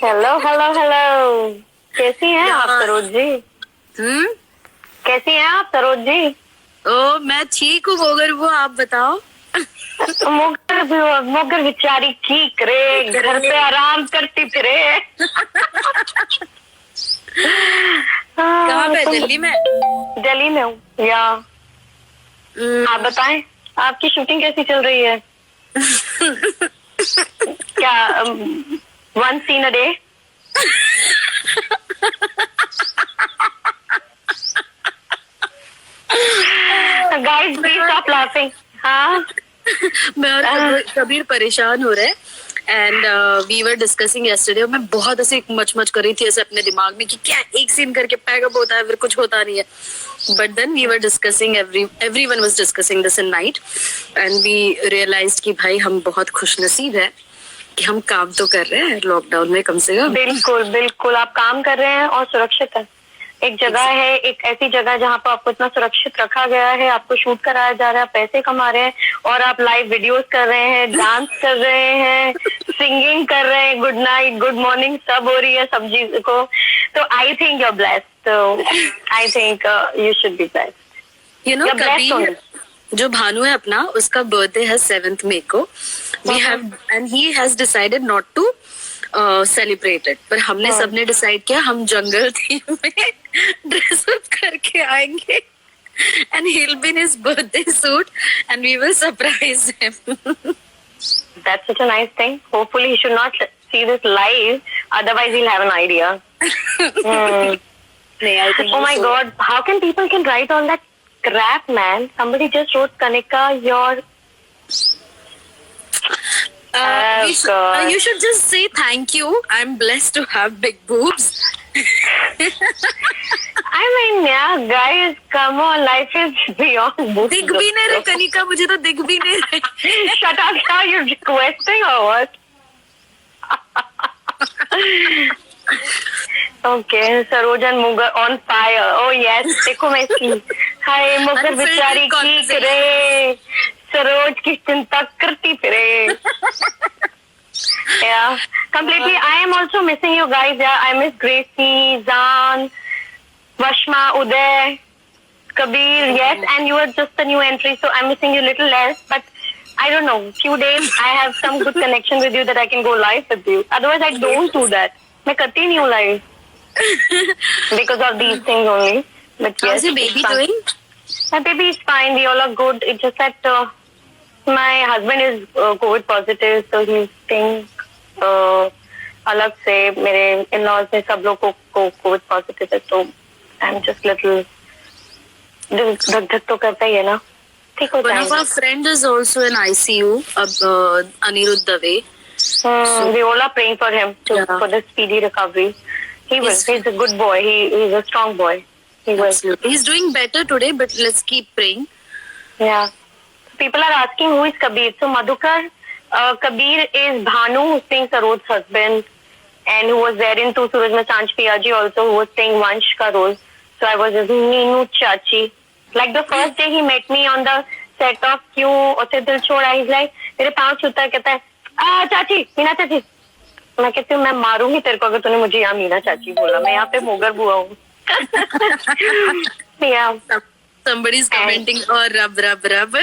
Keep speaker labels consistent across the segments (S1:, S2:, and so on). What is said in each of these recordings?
S1: Hello hello hello, कैसी हैं आप सरोज जी?
S2: हम्म।
S1: कैसी हैं आप सरोज जी?
S2: ओ, मैं ठीक हूँ मगर वो आप बताओ।
S1: मुगर बेचारी ठीक रे, घर पे आराम करती फिरे।
S2: कहाँ पे,
S1: तुम
S2: दिल्ली में?
S1: दिल्ली में हूँ या? आप बताएं, आपकी शूटिंग कैसी चल रही है? क्या one scene a day? Guys please stop laughing. हाँ,
S2: मैं और कबीर परेशान हो रहे हैं and we were discussing yesterday. मैं बहुत ऐसे मच कर रही थी ऐसे अपने दिमाग में कि क्या एक सीन करके पैकअप होता है फिर कुछ होता नहीं है। But then we were discussing, everyone was discussing this in night and we realised कि भाई हम बहुत खुशनसीब है कि हम काम तो कर रहे हैं लॉकडाउन में कम से कम।
S1: बिल्कुल बिल्कुल, आप काम कर रहे हैं और सुरक्षित है। एक जगह है, एक ऐसी जगह जहाँ पर आपको इतना सुरक्षित रखा गया है, आपको शूट कराया जा रहा है, पैसे कमा रहे हैं और आप लाइव वीडियोस कर रहे हैं, डांस कर रहे हैं, सिंगिंग कर रहे हैं, गुड नाइट गुड मॉर्निंग सब हो रही है सब चीज को। तो I think you are blessed, तो I think you should be blessed.
S2: You know, Kabir जो भानु है अपना, उसका बर्थडे है 7th मई को। We have and he has decided not to celebrated, पर हमने सबने डिसाइड किया हम जंगल थीम में ड्रेस अप करके आएंगे and he'll be in his birthday suit and we will surprise him.
S1: That's such a nice thing. Hopefully he should not see this live, otherwise he'll have an idea.
S2: I think
S1: Oh my god, how can people can write all that crap, man? Somebody just wrote, Kanika, your
S2: you should just say thank you. I'm blessed to have big boobs.
S1: I mean, yeah, guys, come on, life is beyond boobs.
S2: दिख भी नहीं रहे कनिका, मुझे तो दिख भी नहीं रहे।
S1: Shut up, now you're requesting or what? Okay, Sarojini मुगर on fire. Oh yes, देखो मैं इसकी हाय मुगर बेचारी ठीक रे, सरोज की चिंता करती फिरे। Yeah, completely. I am also missing you guys. Yeah, I miss Gracie, Zan, Vashma, Uday, Kabir. Yes, and you are just a new entry, so I'm missing you a little less. But I don't know. Few days I have some good connection with you that I can go live with you. Otherwise, I don't do that. मैं करती नहीं हूँ live because of these things only. But yes,
S2: how's your baby doing?
S1: My baby is fine. We all are good. It's just that my husband is COVID positive, so he's staying अलग से। मेरे in-laws में सब लोग को COVID positive है, तो I'm just little धक तो करता ही है ना। ठीक हो जाएगा।
S2: One of our friends is also in ICU, Anirudh Dave.
S1: We all are praying for him for the speedy recovery. He's a good boy. He's a strong boy.
S2: He's doing better today, but let's keep praying.
S1: Yeah. People are asking who is Kabir. So Madhukar, Kabir is Bhanu, who's playing Saroj's husband, and who was there in Tu Suraj Mein Sanj Piyaji also, who was playing Vansh ka role. So I was his Neenu Chachi. Like the first day he met me on the set of Kyun Usse Dil Choda, he's like, मेरे पाँव छूता है, कहता है, चाची, मीना चाची। मैं कहती हूँ मैं मारूंगी तेरे को अगर तूने मुझे यहाँ मीना चाची बोला। मैं यहाँ पे मोगर बुआ हूँ। Yeah.
S2: Somebody's commenting, oh, rub.
S1: Rub.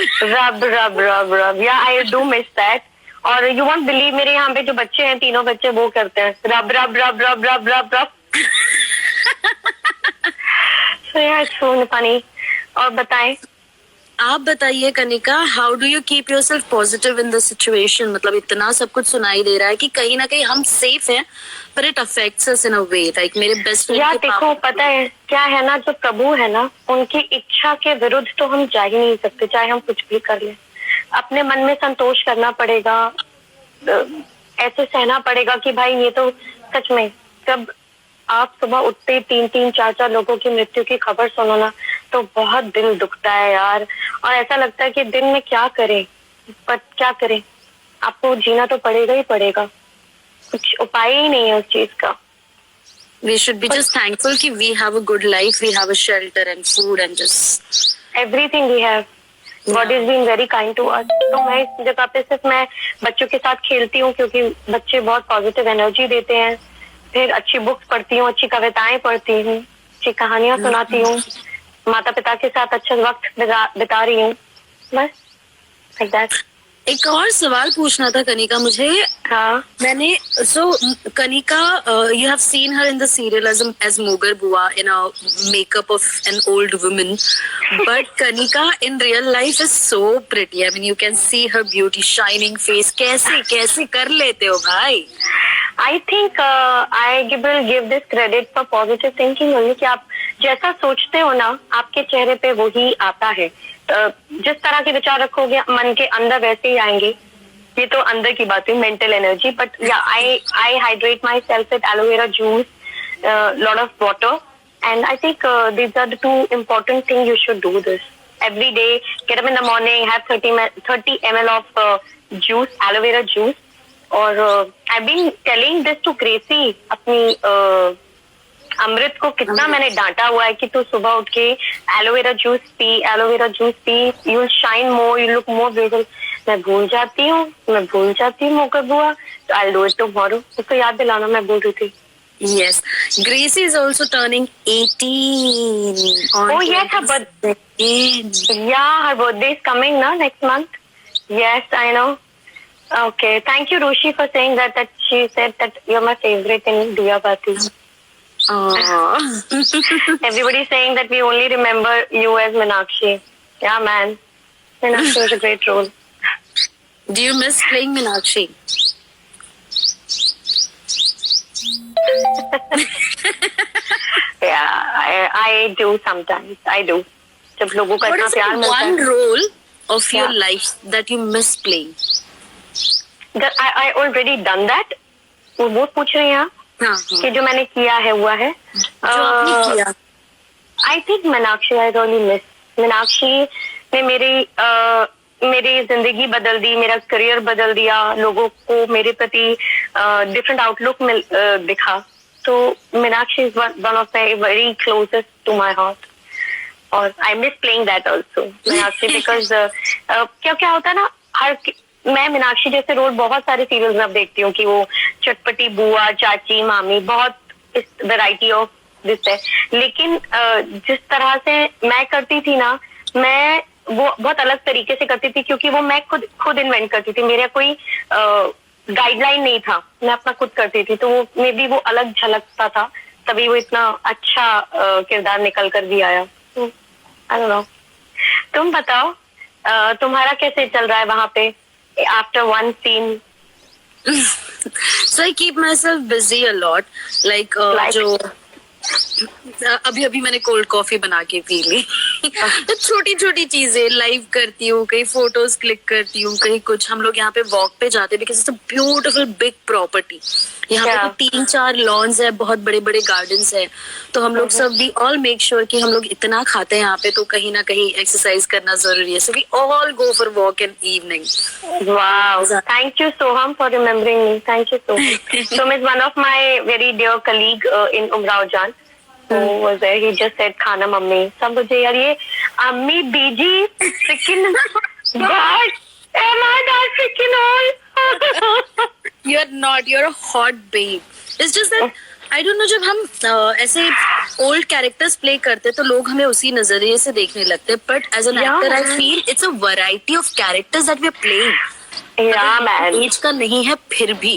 S1: Yeah, I do miss that. और you won't believe, मेरे यहाँ पे जो बच्चे हैं, तीनों बच्चे वो करते हैं rub. So yeah, it's so funny. और बताएं,
S2: आप बताइए Kanika, how do you keep yourself positive in the situation? मतलब इतना सब कुछ सुनाई दे रहा है कि कहीं ना कहीं हम सेफ हैं, पर it affects us in a way. Like मेरे बेस्ट फ्रेंड
S1: यार देखो, पता है क्या है ना, जो प्रभु है ना, उनकी इच्छा के विरुद्ध तो हम जा ही नहीं सकते, चाहे हम कुछ भी कर लें। अपने मन में संतोष करना पड़ेगा, ऐसे सहना पड़ेगा कि भाई ये तो सच में, जब आप सुबह उठते 3-3, 4-4 लोगों की मृत्यु की खबर सुनो ना, तो बहुत दिल दुखता है यार। और ऐसा लगता है कि दिन में क्या करें, पर क्या करें, आपको जीना तो पड़ेगा ही पड़ेगा, कुछ उपाय ही नहीं है उस चीज का।
S2: We should be just thankful कि we have a good life, we have a shelter and food and just
S1: everything we have. God is being very kind to us. तो मैं इस जगह पे सिर्फ मैं बच्चों के साथ खेलती हूँ, क्योंकि बच्चे बहुत पॉजिटिव एनर्जी देते हैं। फिर अच्छी बुक्स पढ़ती हूँ, अच्छी कविताएं पढ़ती हूँ, अच्छी कहानियां सुनाती हूँ, माता पिता के साथ अच्छा वक्त बिता रही हूँ, बस like that.
S2: एक और सवाल पूछना था कनिका मुझे।
S1: हाँ
S2: मैंने Kanika, you have seen her in the serial as Mogar Bua in a makeup of an old woman, but Kanika in real life is so pretty. I mean, you can see her beauty, shining face. कैसे कर लेते हो भाई?
S1: I think I will give this credit for positive thinking only कि आप जैसा सोचते हो ना आपके चेहरे पे वही आता है। जिस तरह के विचार रखोगे मन के अंदर वैसे ही आएंगे। ये तो अंदर की बात है, मेंटल एनर्जी। बट या I hydrate myself with aloe vera juice, lot of water, and I think these are the two important things you should do this every day. Get up in the morning, have 30 ml of juice, aloe vera juice. और I've been telling this to Gracie, अपनी अमृत को कितना मैंने डांटा हुआ है कि तू सुबह उठ के aloe vera juice P, you will shine more, you look more beautiful. मैं भूल जाती हूँ मोकर बुआ, तो आई डू इट टुमारो। उसको याद दिलाना, मैं भूल रही थी।
S2: Yes, Gracie is also turning 18 on
S1: Oh yes, her birthday. Yeah, her birthday is coming now next month. Yes, I know. Okay, thank you, Rushi, for saying that. That she said that you're my favorite in Diya Bati. Everybody is saying that we only remember you as Meenakshi. Yeah, man. Meenakshi was a great role.
S2: Do you miss playing Meenakshi?
S1: Yeah, I do sometimes. I do. जब लोगों का
S2: What
S1: इतना
S2: is
S1: प्यार
S2: the
S1: मिलता
S2: one
S1: है।
S2: role of your
S1: Yeah.
S2: life that you miss playing?
S1: I already done that. वो पूछ रहे हैं आप
S2: हाँ,
S1: कि जो मैंने किया है हुआ है।
S2: जो आपने किया।
S1: I think Meenakshi I really miss. Meenakshi ने मेरी जिंदगी बदल दी, मेरा करियर बदल दिया, लोगों को मेरे प्रति डिफरेंट आउटलुक दिखा। तो Meenakshi is one of my very closest to my heart, और I miss playing that also Meenakshi, because क्या होता है ना, मैं मीनाक्षी जैसे रोल बहुत सारे सीरियल्स में अब देखती हूँ कि वो चटपटी बुआ, चाची, मामी, बहुत इस वैरायटी ऑफ दिस है। लेकिन जिस तरह से मैं करती थी ना, मैं वो बहुत अलग तरीके से करती थी, क्योंकि वो मैं खुद इन्वेंट करती थी। मेरा कोई गाइडलाइन नहीं था, मैं अपना खुद करती थी। तो वो मे बी वो अलग झलकता था, तभी वो इतना अच्छा किरदार निकल कर भी आया। आई डोंट नो, तुम बताओ तुम्हारा कैसे चल रहा है वहां पे after one scene?
S2: So I keep myself busy a lot. Like जो अभी मैंने कोल्ड कॉफी बना के पी ली। तो छोटी छोटी चीजें लाइव करती हूँ, कहीं फोटोज क्लिक करती हूँ, कहीं कुछ। हम लोग यहाँ पे वॉक पे जाते हैं because it's a beautiful big property. यहाँ पे तो 3-4 लॉन्स है, बहुत बड़े बड़े गार्डन्स है। तो हम लोग सब वी ऑल मेक श्योर कि हम लोग इतना खाते हैं यहाँ पे, तो कहीं ना कहीं एक्सरसाइज करना जरूरी है। So we all go for walk in evening.
S1: Wow, thank you Soham for remembering me. Thank you so much. Soham is one of my very dear colleague in Umrao Jan, who was there. He just said खाना mummy. सब मुझे यार ये अम्मी बीजी freaking God, am I that freaking old?
S2: You're not, you're a hot babe. It's just that I don't know, जब हम ऐसे old characters play करते तो लोग हमें उसी नजरिए से देखने लगते। But as an actor I feel it's a variety of characters that we are playing.
S1: Yeah man,
S2: age का नहीं है फिर भी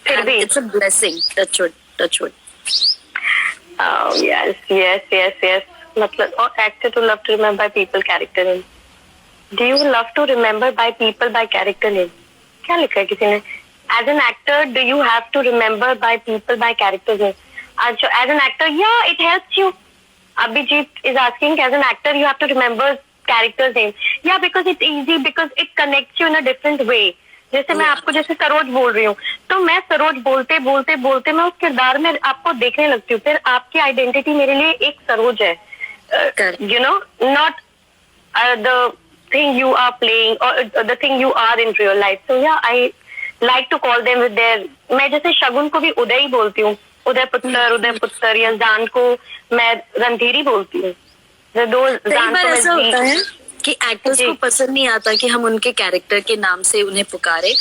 S2: it's a blessing. Touch wood.
S1: Oh yes. मतलब और actor to love to remember by people character name. Do you love to remember by people by character name? क्या लिखा है किसी ने? As an actor, do you have to remember by people by character name? As an actor, yeah, it helps you. Abhijit is asking, as an actor, you have to remember character's name. Yeah, because it's easy, because it connects you in a different way. जैसे मैं आपको जैसे सरोज बोल रही हूँ, तो मैं सरोज बोलते मैं उस किरदार में आपको देखने लगती हूँ। फिर आपकी आइडेंटिटी मेरे लिए एक सरोज है, you know, not the thing you are playing or the thing you are in real life. So yeah, I like to call them with their, मैं जैसे शगुन को भी उदय ही बोलती हूँ, उदय पुत्र, या जान को मैं रणधीरी बोलती हूँ।
S2: कई बार ऐसा होता है कि एक्टर्स
S1: जी।
S2: को पसंद नहीं आता कि हम उनके कैरेक्टर के नाम से उन्हें पुकारे,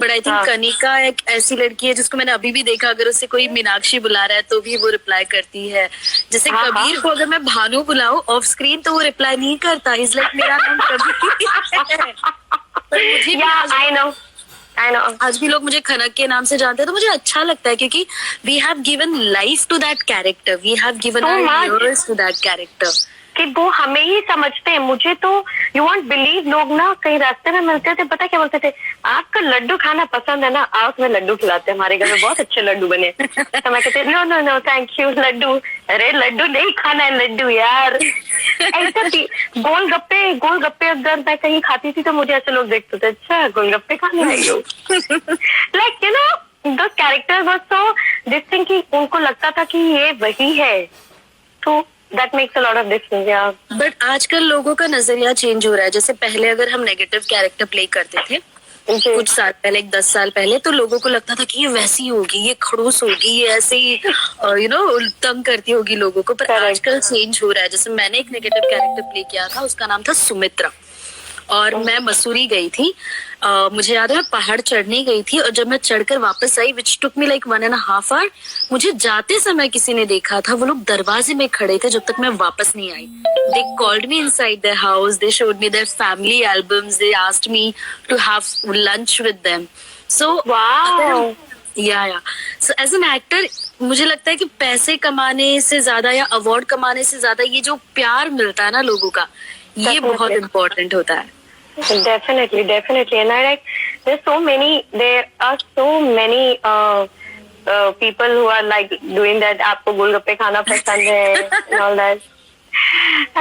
S2: बट आई थिंक
S1: हाँ।
S2: कनिका एक ऐसी लड़की है जिसको मैंने अभी भी देखा, अगर उससे कोई मीनाक्षी बुला रहा है तो भी वो रिप्लाई करती है। जैसे
S1: हाँ,
S2: कबीर को अगर मैं भानु बुलाऊं ऑफ स्क्रीन तो वो रिप्लाई नहीं करता, इज लाइक मेरा नाम कबीर है। पर मुझे भी
S1: आई नो
S2: आज भी लोग मुझे खनक के नाम से जानते हैं, तो मुझे अच्छा लगता है क्योंकि we have given life to that character, we have given
S1: So much.
S2: Our years to that character.
S1: कि वो हमें ही समझते हैं। मुझे तो यू वॉन्ट बिलीव, लोग ना कहीं रास्ते में मिलते थे, पता क्या बोलते थे, आपका लड्डू खाना पसंद है ना, आओ तुम्हें लड्डू खिलाते हैं, हमारे घर में बहुत अच्छे लड्डू बने। तो मैं कहती no no no thank you, Laddu, अरे लड्डू नहीं खाना है, लड्डू यार। ऐसा थी। गोलगप्पे अगर मैं कहीं खाती थी तो मुझे ऐसे लोग देखते थे, अच्छा गोलगप्पे खाने आई हो। Like you know the character was so this thing कि उनको लगता था कि ये वही है, तो that makes a lot of difference, yeah.
S2: But आजकल लोगों का नजरिया चेंज हो रहा है। जैसे पहले अगर हम नेगेटिव कैरेक्टर प्ले करते थे
S1: जी।
S2: कुछ साल पहले, 10 साल पहले, तो लोगों को लगता था कि ये वैसी होगी, ये खड़ूस होगी, ये ऐसे ही यू नो तंग करती होगी लोगों को। पर
S1: Correct.
S2: आजकल चेंज हो रहा है। जैसे मैंने एक नेगेटिव कैरेक्टर प्ले किया था, उसका नाम था सुमित्रा, और मैं मसूरी गई थी। मुझे याद है मैं पहाड़ चढ़ने गई थी, और जब मैं चढ़कर वापस आई, विच टुक मी लाइक 1.5 hour, मुझे जाते समय किसी ने देखा था। वो लोग दरवाजे में खड़े थे जब तक मैं वापस नहीं आई। They called me inside their house, they showed me their family albums, they asked me to have lunch with them. So
S1: Wow.
S2: Yeah so as an actor मुझे लगता है कि पैसे कमाने से ज्यादा या अवार्ड कमाने से ज्यादा ये जो प्यार मिलता है ना लोगों का, ये
S1: Definitely.
S2: बहुत इम्पोर्टेंट होता है।
S1: Definitely. And I like, there are so many people who are like doing that. आपको गोलगप्पे खाना पसंद है and all that.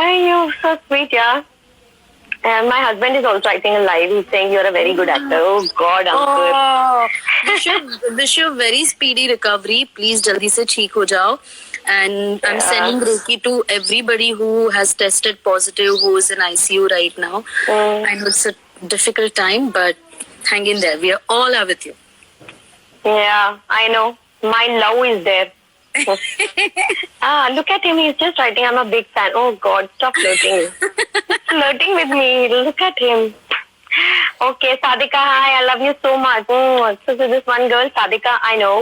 S1: And you're so sweet, yeah. And my husband is also writing a live. He's saying you're a very good actor. Oh God, uncle.
S2: Oh, wish you very speedy recovery. Please जल्दी से ठीक हो जाओ. And I'm
S1: Yeah.
S2: sending Reiki to everybody who has tested positive, who is in ICU right now. I know it's a difficult time, but hang in there. We all are with you.
S1: Yeah, I know. My love is there. Look at him. He's just writing. I'm a big fan. Oh God, stop flirting. Flirting with me. Look at him. Okay, Sadika, hi. I love you so much. So this one girl, Sadika, I know.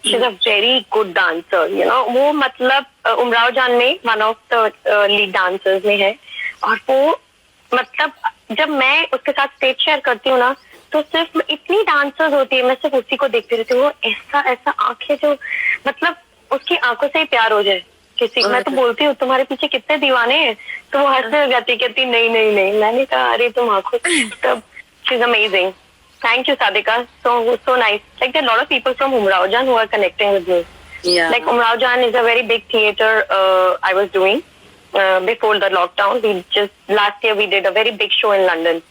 S1: She's a very good dancer. You know, वो मतलब उमराव जान में one of the lead dancers में है, और वो मतलब जब मैं उसके साथ स्टेज शेयर करती हूँ ना, तो सिर्फ इतनी डांसर्स होती है, मैं सिर्फ उसी को देखती रहती हूँ। वो ऐसा आंखें, जो मतलब उसकी आंखों से ही प्यार हो जाए किसी। मैं तो बोलती हूँ तुम्हारे पीछे कितने दीवाने हैं, तो वो हंसने लग जाती, कहती नहीं। मैंने कहा अरे तुम आंखों, तब she is amazing. Thank you, Sadika. So nice. Like there are a lot of people from Umraujan who are connecting with me.
S2: Yeah.
S1: Like Umraujan is a very big theater I was doing before the lockdown. Last year we did a very big show in London.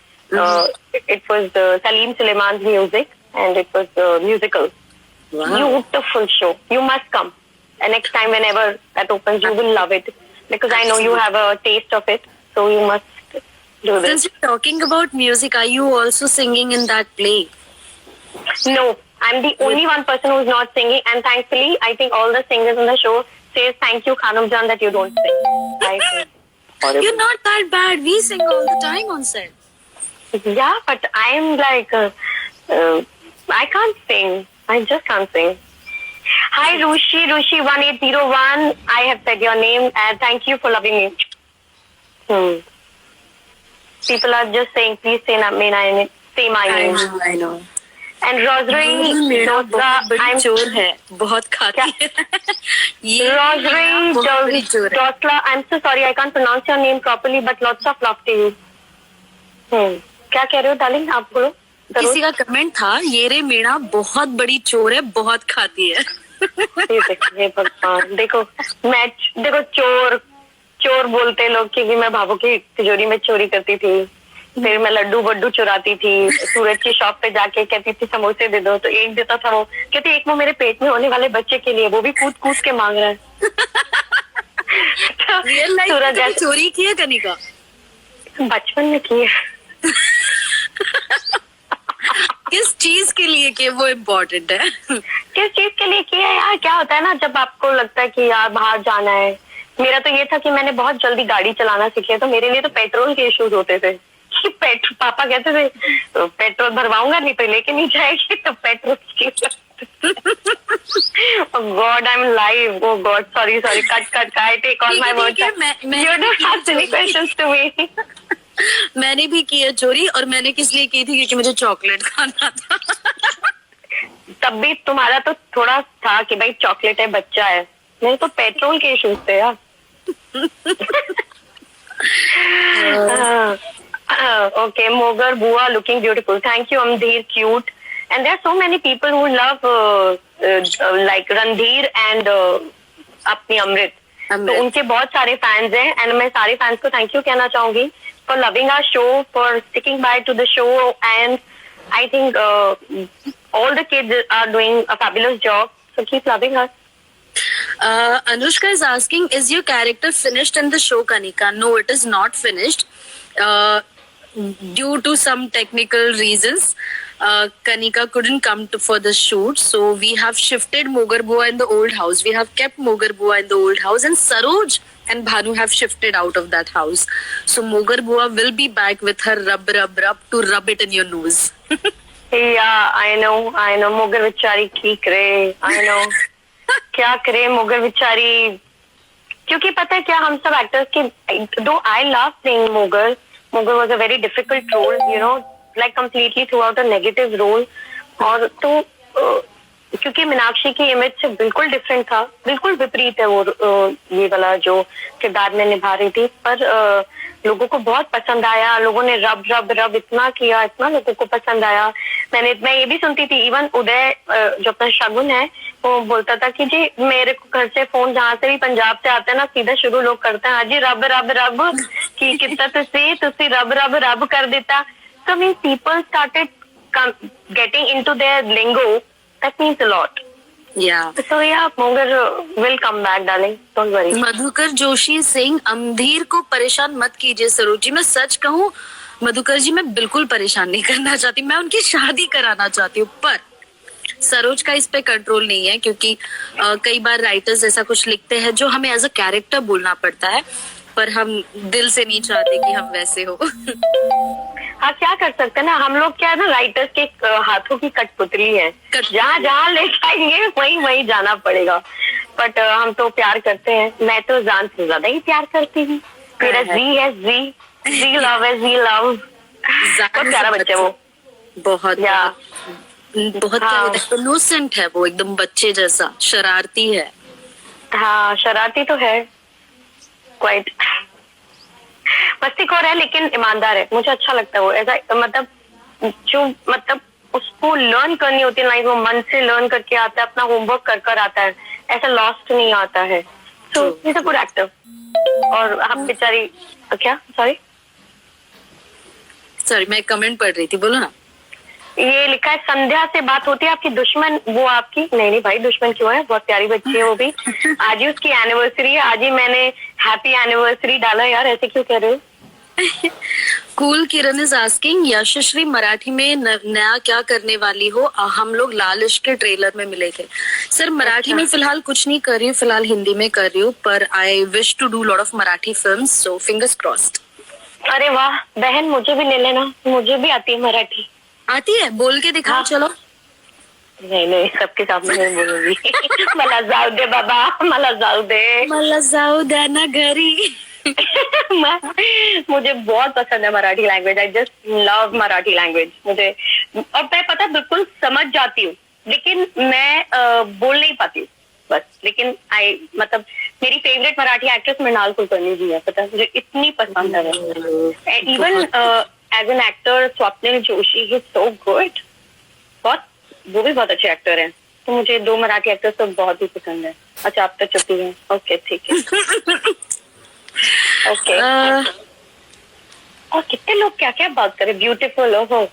S1: It was Salim Suleiman's music, and it was a musical.
S2: Wow.
S1: Beautiful show. You must come. And next time whenever that opens, you will love it. Because I know you have a taste of it. So you must do this.
S2: Since you're talking about music, are you also singing in that play?
S1: No, I'm the only one person who's not singing, and thankfully, I think all the singers on the show says thank you, Khanum Jan, that you don't sing. I sing.
S2: You're not that bad. We sing all the time on set.
S1: Yeah, but I'm like, I can't sing. I just can't sing. Hi, Rushi 1801. I have said your name, and thank you for loving me. People are just saying, please say my name.
S2: I know.
S1: And Rosary,
S2: मेरा बहुत बड़ी
S1: I'm
S2: चोर है, बहुत खाती है। ये
S1: Rosary
S2: बहुत बड़ी चोर है।
S1: Josla, I'm so sorry, I can't pronounce your name properly, but lots of love to you. क्या कह रहे हो डार्लिंग, आप बोलो.
S2: किसी का कमेंट था, ये रे मीणा बहुत बड़ी चोर है, बहुत खाती है।
S1: ये भगवान, देखो चोर बोलते लोग कि मैं भाभू की तिजोरी में चोरी करती थी, फिर मैं लड्डू वड्डू चुराती थी, सूरज की शॉप पे जाके कहती थी समोसे दे दो, तो एक देता था वो, कहती एक वो मेरे पेट में होने वाले बच्चे के लिए, वो भी कूद के मांग रहा है.
S2: रियल लाइफ में कभी चोरी की है कनिका?
S1: बचपन में की है.
S2: किस चीज के लिए कि वो इम्पोर्टेंट है?
S1: किस चीज के लिए किया है यार? क्या होता है ना, जब आपको लगता है कि यार बाहर जाना है, मेरा तो ये था कि मैंने बहुत जल्दी गाड़ी चलाना सीख लिया, तो मेरे लिए तो पेट्रोल के इश्यूज होते थे कि पापा कहते थे तो पेट्रोल भरवाऊंगा नहीं तो लेके नहीं जाएगी, तो पेट्रोल की god I am live, oh god sorry cut I take all my words, you don't have any questions to me.
S2: मैंने भी की है चोरी, और मैंने किस लिए की थी, क्योंकि मुझे चॉकलेट खाना था।
S1: तब भी तुम्हारा तो थोड़ा था कि भाई चॉकलेट है, बच्चा है, मेरे तो पेट्रोल के इश्यूज थे यार। Okay, Mogar Bua looking beautiful. Thank you, Amdheer, cute. And there are so many people who love like Randhir and अपनी अमृत। तो उनके बहुत सारे फैंस हैं, एंड मैं सारे फैंस को थैंक यू कहना चाहूंगी for loving our show, for sticking by to the show, and I think all the kids are doing a fabulous job, so keep loving us.
S2: Anushka is asking, is your character finished in the show, Kanika? No, it is not finished. Due to some technical reasons, Kanika couldn't come for the shoot, so we have shifted Mogar Bua in the old house. We have kept Mogar Bua in the old house, and Saroj and Bhanu have shifted out of that house. So Mogar Bua will be back with her rub to rub it in your nose.
S1: Yeah, I know. Mogar बेचारी की करे, I know. क्या करे मोगर बेचारी, क्योंकि पता है क्या, हम सब एक्टर्स की, दो आई लव प्लेइंग मोगर was a very difficult role, you know, like completely throughout a negative role. और तो क्योंकि मीनाक्षी की इमेज से बिल्कुल डिफरेंट था, बिल्कुल विपरीत है वो ये वाला जो किरदार में निभा रही थी, पर लोगों को बहुत पसंद आया, लोगों ने रब इतना किया, इतना लोगों को पसंद आया। मैं ये भी सुनती थी, इवन उदय जो अपना शगुन है वो बोलता था कि जी मेरे को घर से फोन जहाँ से भी पंजाब से आते हैं ना, सीधा शुरू लोग करते हैं, हाँ जी रब कि कितना तुसी रब कर देता। So when people started getting into their lingo, that means a lot.
S2: Yeah.
S1: So yeah, Mogar will come back, darling. Don't worry.
S2: Madhukar Joshi Singh, अमधीर को परेशान मत कीजिए सरोज जी। मैं सच कहूँ मधुकर जी, मैं बिल्कुल परेशान नहीं करना चाहती, मैं उनकी शादी कराना चाहती हूँ, पर सरोज का इस पे कंट्रोल नहीं है, क्योंकि कई बार राइटर्स ऐसा कुछ लिखते हैं जो हमें एज अ कैरेक्टर बोलना पड़ता है, पर हम दिल से नहीं चाहते कि हम वैसे हो।
S1: हाँ, क्या कर सकते हैं ना हम लोग, क्या है ना, राइटर्स के हाथों की कठपुतली है, जहाँ ले जाएंगे वहीं जाना पड़ेगा। बट हम तो प्यार करते हैं, मैं तो जान से ज्यादा ही प्यार करती हूँ। मेरा जी है, जी लव है, जी लव। बहुत प्यारा बच्चा वो,
S2: बहुत इनोसेंट है वो, एकदम बच्चे जैसा, शरारती है।
S1: हाँ, शरारती तो है, क्वाइट मस्तीखोर है, लेकिन ईमानदार है। मुझे अच्छा लगता है वो, ऐसा मतलब उसको लर्न करनी होती है लाइफ, वो मन से लर्न करके आता है, अपना होमवर्क कर आता है, ऐसा लॉस्ट नहीं आता है। So is a good actor. और हम बेचारी क्या,
S2: सॉरी मैं कमेंट पढ़ रही थी, बोलो ना।
S1: ये लिखा है, संध्या से बात होती है आपकी दुश्मन, वो आपकी नहीं भाई, दुश्मन क्यों है, बहुत प्यारी बच्ची है वो भी। आज ही उसकी एनिवर्सरी है, आज ही मैंने हैप्पी एनिवर्सरी डाला यार, ऐसे क्यों कह रहे हो।
S2: Cool Kiran is asking, Yashashri Marathi में नया क्या करने वाली हो? हम लोग लाल इश्क के ट्रेलर में मिले थे। सर मराठी में फिलहाल कुछ नहीं कर रही हूँ, फिलहाल हिंदी में कर रही हूँ, पर I wish to do lot of Marathi films, so fingers crossed.
S1: अरे वाह बहन, मुझे भी ले लेना, मुझे भी आती है मराठी।
S2: आती है? बोल के दिखाओ। हाँ। चलो।
S1: नहीं सबके सामने नहीं बोलूंगी। मला जाऊ दे बाबा, मला जाऊ दे ना घरी। मुझे बहुत पसंद है Marathi language, I just love Marathi language. मुझे, और मैं पता बिल्कुल समझ जाती हूँ, लेकिन मैं बोल नहीं पाती हूँ बस। लेकिन मतलब मेरी फेवरेट मराठी एक्ट्रेस मृणाल कुलकर्णी जी है, पता मुझे इतनी पसंद है। Even as an actor Swapnil Joshi is so good, वो भी बहुत अच्छे एक्टर हैं। तो मुझे दो मराठी एक्टर्स तो बहुत ही पसंद है। अच्छा आप तो चुपी हैं, ओके ठीक है। ओके और कितने लोग क्या क्या बात करें, ब्यूटीफुल हो,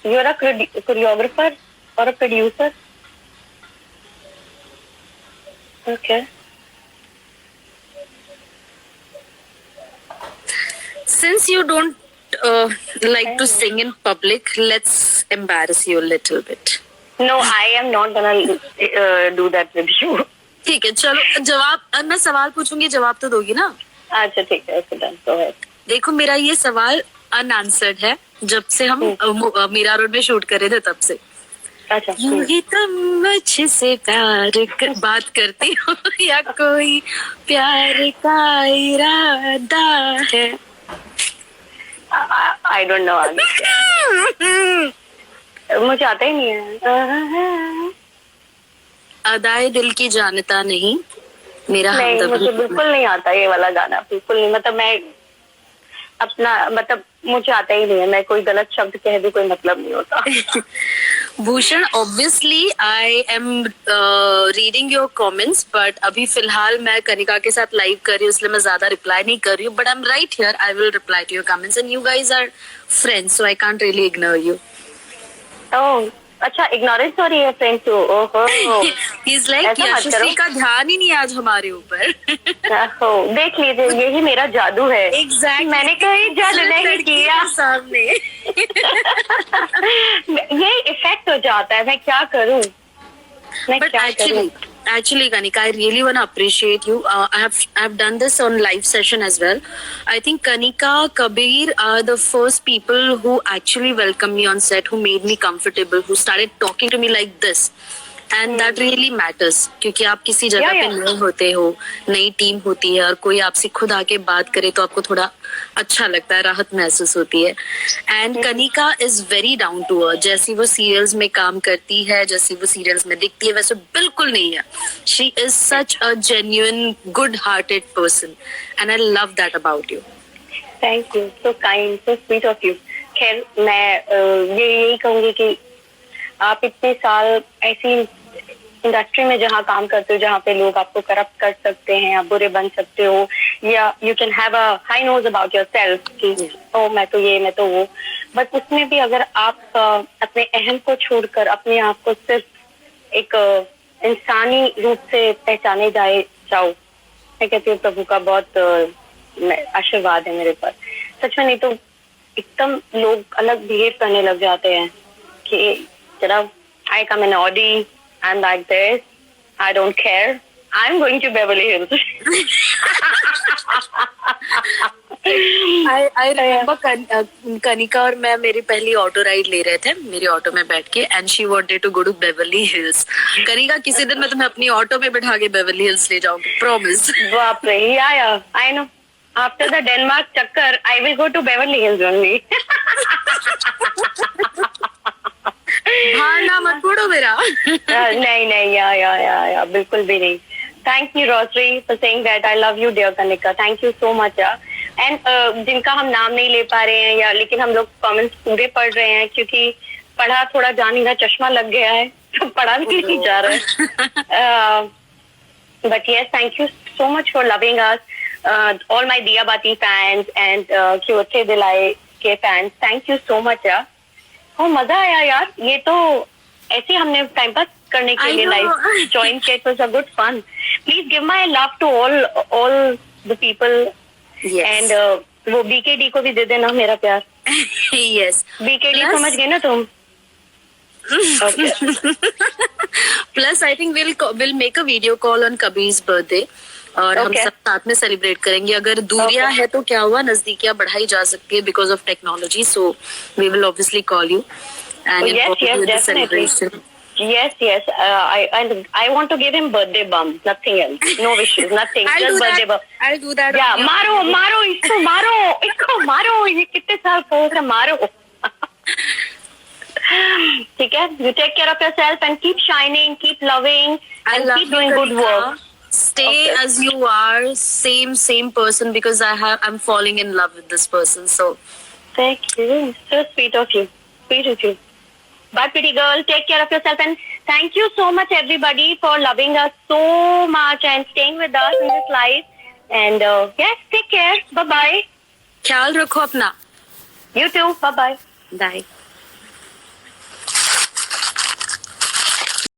S1: यू आर अ कोरियोग्राफर और a producer. Okay
S2: since you don't like to sing in public, let's embarrass you a little bit.
S1: No, I am not gonna do that with you.
S2: ठीक है, चलो जवाब, मैं सवाल पूछूंगी, जवाब तो दोगी ना?
S1: अच्छा ठीक है, ओके डन, गो अहेड।
S2: देखो मेरा ये सवाल अनआंसर्ड है, जब से हम मीरा रोड में शूट कर रहे थे तब से।
S1: अच्छा
S2: यूं ही तुम मुझसे बात करती हो या कोई प्यार का इरादा है?
S1: आई डोंट नो आगे क्या। मुझे आता ही नहीं है।
S2: अदाए दिल की जानता नहीं मेरा
S1: नहीं,
S2: हमदर्द।
S1: मुझे बिल्कुल नहीं आता ये वाला गाना, बिल्कुल नहीं। मतलब मैं अपना मतलब मुझे आता ही नहीं है, मैं कोई गलत शब्द कह दूं कोई मतलब नहीं होता।
S2: Bhushan, obviously I am reading your comments, but अभी फिलहाल मैं कनिका के साथ लाइव कर रही हूँ, इसलिए मैं ज्यादा रिप्लाई नहीं कर रही हूँ, but I am right here, I will reply to your comments and you guys are friends, so I can't really ignore you.
S1: ओह अच्छा, इग्नोरेंस हो रही है फ्रेंड टू। ओहो
S2: ही इज लाइक
S1: ऐसा मत
S2: यशस्वी
S1: करो।
S2: का ध्यान ही नहीं है आज हमारे ऊपर।
S1: ओहो, देख लीजिए, यही मेरा जादू है।
S2: Exactly.
S1: मैंने कहीं जादू नहीं किया।
S2: सामने।
S1: ये इफेक्ट हो जाता है, मैं क्या करूं, मैं
S2: But
S1: क्या करूं।
S2: actually, Kanika, I really want to appreciate you. I've done this on live session as well. I think Kanika, Kabir are the first people who actually welcomed me on set, who made me comfortable, who started talking to me like this. And that really matters, क्योंकि आप किसी जगह पे नए होते हो, नई team होती है, और कोई आपसे खुद आके बात करे तो आपको थोड़ा अच्छा लगता है, राहत महसूस होती है। And Kanika is very down to earth, जैसी वो सीरियल्स में काम करती है, जैसी वो सीरियल्स में दिखती है, वैसे बिल्कुल नहीं है। She is such a genuine good hearted person and I love that about you.
S1: Thank you, so kind, so sweet of you. खैर मैं यही कहूंगी कि आप इतने साल ऐसी इंडस्ट्री में जहाँ काम करते हो, जहाँ पे लोग आपको करप्ट कर सकते हैं, आप बुरे बन सकते हो, या you can have a high nose about yourself कि ओ मैं तो ये, मैं तो वो, बट उसमें भी अगर आप अपने अहम को छोड़कर अपने आप को सिर्फ एक इंसानी रूप से पहचाने जाओ, मैं कहती हूँ प्रभु का बहुत आशीर्वाद है मेरे पर, सच में। नहीं तो एकदम लोग अलग बिहेव करने लग जाते हैं कि जरा I come in Audi, I'm like this, I don't care, I'm going to Beverly Hills.
S2: I remember Kanika और मैं मेरी पहली ऑटो राइड ले रहे थे, मेरी ऑटो में बैठ के, and she wanted to go to Beverly Hills. Kanika, किसी दिन मैं तुम्हें अपनी ऑटो में बिठा के बेवर्ली हिल्स ले जाऊंगी, प्रॉमिस।
S1: बाप रे, yeah, I know. After the Denmark चक्कर, I will go to Beverly Hills only.
S2: भाना मत छोड़ो मेरा।
S1: नहीं, या बिल्कुल भी नहीं। Thank you, Rosary, for saying that. I love you, dear Kanika. Thank you so much, and जिनका हम नाम नहीं ले पा रहे हैं, या लेकिन हम लोग कमेंट्स पूरे पढ़ रहे हैं, क्योंकि पढ़ा थोड़ा जा नहीं रहा, चश्मा लग गया है तो पढ़ा भी नहीं जा रहा है। But yes, thank you so much for loving us, all my Diya Bati fans and Kyothe Dilai के fans. Thank you so much, यार। ओ मजा आया यार, ये तो ऐसे हमने टाइम पास करने के लिए लाइव ज्वाइन किया। It was a good fun. Please give my love to all the people, and वो बीकेडी को भी दे देना मेरा प्यार।
S2: यस,
S1: बीकेडी समझ गए ना तुम?
S2: Plus I think will make a video call on Kabir's birthday, और हम सब साथ में सेलिब्रेट करेंगे। अगर दूरियां है तो क्या हुआ, नजदीकियां बढ़ाई जा सकती है because of technology, so we will obviously call you and celebration.
S1: Yes. I want to give him birthday bump. Nothing else. No wishes. Nothing. Just birthday bump.
S2: I'll do that.
S1: Yeah, मारो इसको मारो, ये कितने साल का मारो। ठीक है? You take care of yourself and keep shining, keep loving, and keep doing good work.
S2: Stay as you are, same person, because I'm falling in love with this person. So
S1: thank you. So sweet of you. Sweet of you. Bye, pretty girl. Take care of yourself, and thank you so much, everybody, for loving us so much and staying with us in this live. And yes, take care. Bye bye.
S2: ख्याल रखो अपना.
S1: You too. Bye bye.
S2: Bye.